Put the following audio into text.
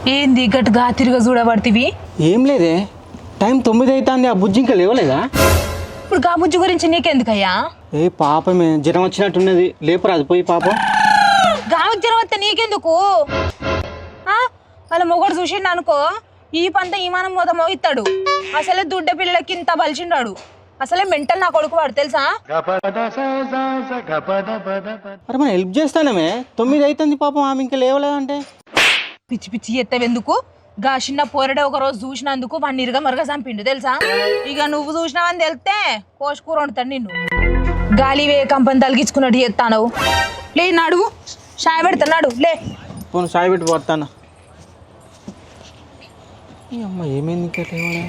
ఏంది గట్టుగా తిరిగి చూడబడితివి? ఏం లేదే, టైం 9 అవుతుంది. ఆ బుజ్జి ఇంకా లేవలేదా? ఇప్పుడు గా బుజ్జి గురించి నీకెందుకయ్యా? ఏ పాపమే, జ్వరం వచ్చినట్టున్నది, లేపురాదు పోయి పాపం. గావికి జ్వరం వస్తే నీకెందుకు? వాళ్ళ మొగడు చూసిండు అనుకో, ఈ పంత ఈమానం మొద మోగిస్తాడు. అసలే దుడ్డ పిల్లలకి ఇంత బలిచిండాడు. అసలే మెంటల్ నా కొడుకు వాడు తెలుసా? అరే మనం హెల్ప్ చేస్తానమే, 9 అవుతుంది పాపం, ఆమె ఇంకా లేవలేదంటే. పిచ్చి పిచ్చి ఎత్తవెందుకు? గా చిన్న పోరడే ఒక రోజు చూసినందుకు వాడిని ఇరగ మరగ చంపిండు తెలుసా? ఇక నువ్వు చూసినావని తెలిస్తే కోసుకూర వండుతాడు నిన్ను. గాలి వే కంపని తలిగించుకున్నట్టు చేస్తాను. లే నాడు షాయ పెడతాడు, లే పోను సాయి పెట్టి పోతాను. అమ్మ ఏమైంది ఇంకా లేవలే?